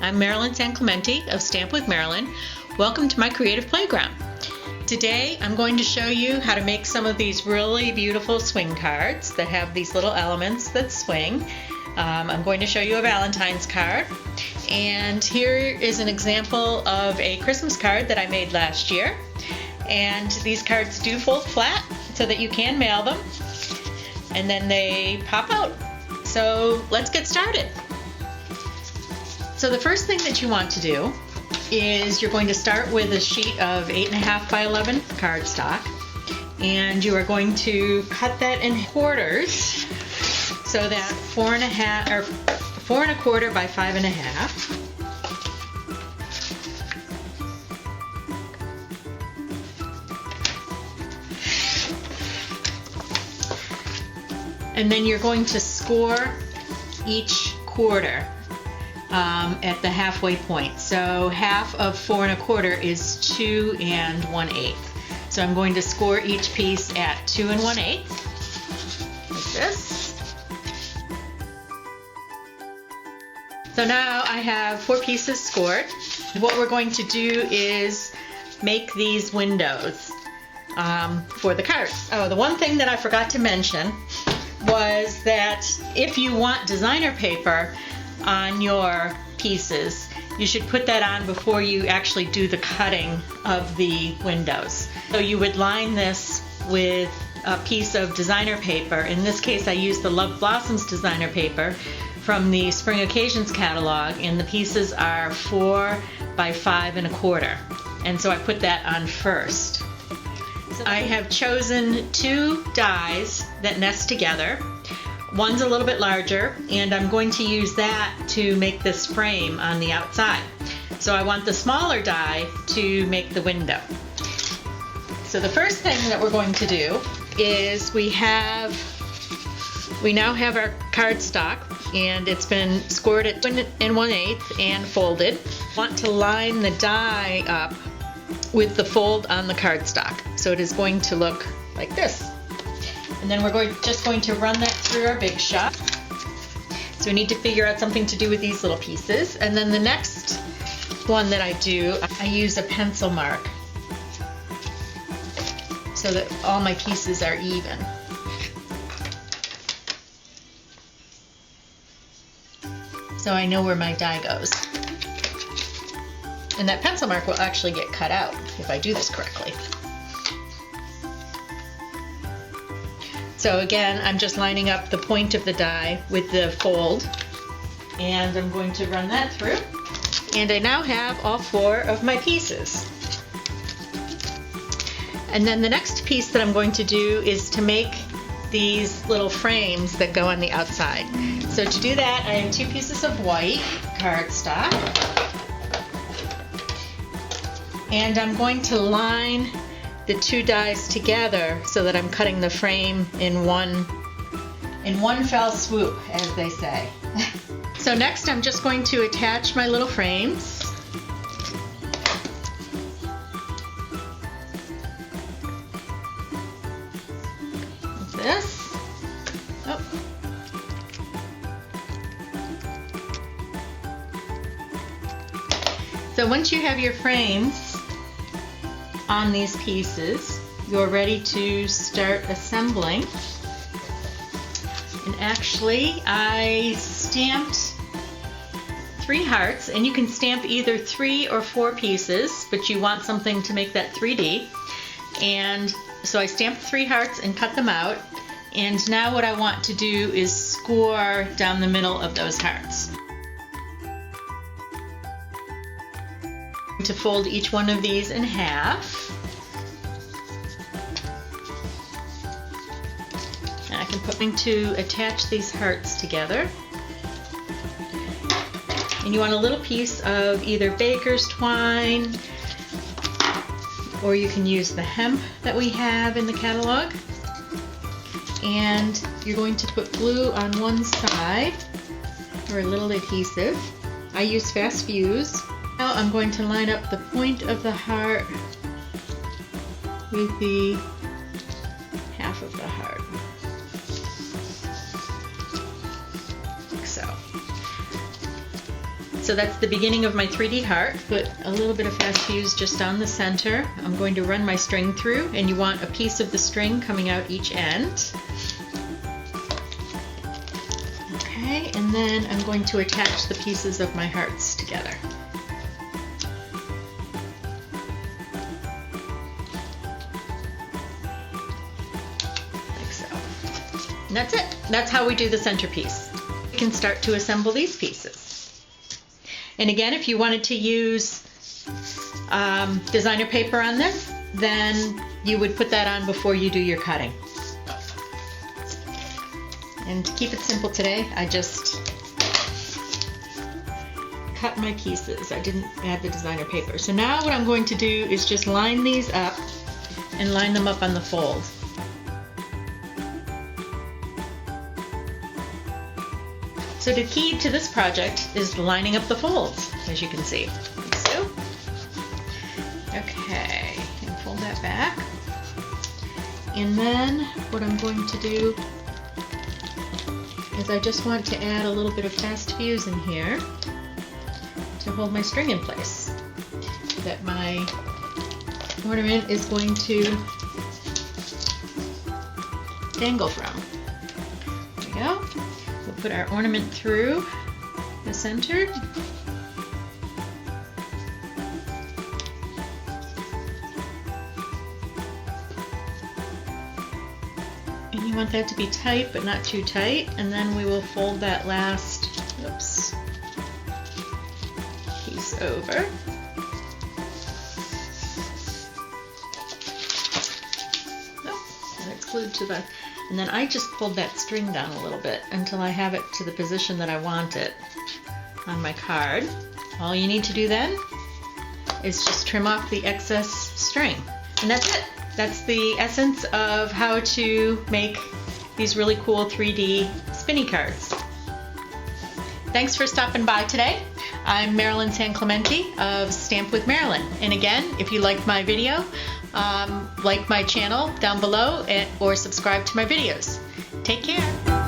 I'm Marilyn San Clemente of Stamp with Marilyn. Welcome to my creative playground. Today I'm going to show you how to make some of these really beautiful swing cards that have these little elements that swing. I'm going to show you a Valentine's card, and here is an example of a Christmas card that I made last year. And these cards do fold flat so that you can mail them, and then they pop out. So let's get started. So the first thing that you want to do is you're going to start with a sheet of 8.5 by 11 cardstock, and you are going to cut that in quarters so that 4.5 or 4 1/4 by 5.5. And then you're going to score each quarter at the halfway point. So half of 4 1/4 is 2 1/8. So I'm going to score each piece at 2 1/8, like this. So now I have 4 pieces scored. What we're going to do is make these windows for the cards. Oh, the one thing that I forgot to mention was that if you want designer paper on your pieces, you should put that on before you actually do the cutting of the windows. So you would line this with a piece of designer paper. In this case, I used the Love Blossoms designer paper from the Spring Occasions catalog, and the pieces are 4 by 5 1/4. And so I put that on first. I have chosen 2 dies that nest together. One's a little bit larger, and I'm going to use that to make this frame on the outside. So I want the smaller die to make the window. So the first thing that we're going to do is we now have our cardstock, and it's been scored at 1 1/8 and folded. I want to line the die up with the fold on the cardstock. So it is going to look like this. And then we're just going to run that through our big shot. So we need to figure out something to do with these little pieces. And then the next one that I do, I use a pencil mark so that all my pieces are even. So I know where my die goes. And that pencil mark will actually get cut out if I do this correctly. So again, I'm just lining up the point of the die with the fold, and I'm going to run that through. And I now have all 4 of my pieces. And then the next piece that I'm going to do is to make these little frames that go on the outside. So to do that, I have 2 pieces of white cardstock, and I'm going to line the 2 dies together so that I'm cutting the frame in one fell swoop, as they say. So next I'm just going to attach my little frames. Like this. Oh. So once you have your frames on these pieces, you're ready to start assembling. And actually, I stamped 3 hearts, and you can stamp either 3 or 4 pieces, but you want something to make that 3D. And so I stamped 3 hearts and cut them out. And now what I want to do is score down the middle of those hearts. To fold each one of these in half. And I can put them to attach these hearts together. And you want a little piece of either baker's twine, or you can use the hemp that we have in the catalog. And you're going to put glue on one side, or a little adhesive. I use Fast Fuse. Now I'm going to line up the point of the heart with the half of the heart, like so. So that's the beginning of my 3D heart. Put a little bit of fast fuse just on the center. I'm going to run my string through, and you want a piece of the string coming out each end. Okay, and then I'm going to attach the pieces of my hearts together. Like so. And that's it. That's how we do the centerpiece. You can start to assemble these pieces. And again, if you wanted to use designer paper on this, then you would put that on before you do your cutting. And to keep it simple today, I just cut my pieces. I didn't add the designer paper. So now what I'm going to do is just line these up and line them up on the fold. So the key to this project is lining up the folds, as you can see. Like so. Okay, and fold that back. And then what I'm going to do is I just want to add a little bit of fast fuse in here to hold my string in place that my ornament is going to dangle from. There we go. We'll put our ornament through the center. And you want that to be tight, but not too tight. And then we will fold that last, piece over. And it's glued to the, and then I just pulled that string down a little bit until I have it to the position that I want it on my card. All you need to do then is just trim off the excess string. And that's it. That's the essence of how to make these really cool 3D spinny cards. Thanks for stopping by today. I'm Marilyn San Clemente of Stamp with Marilyn. And again, if you liked my video, like my channel down below or subscribe to my videos. Take care.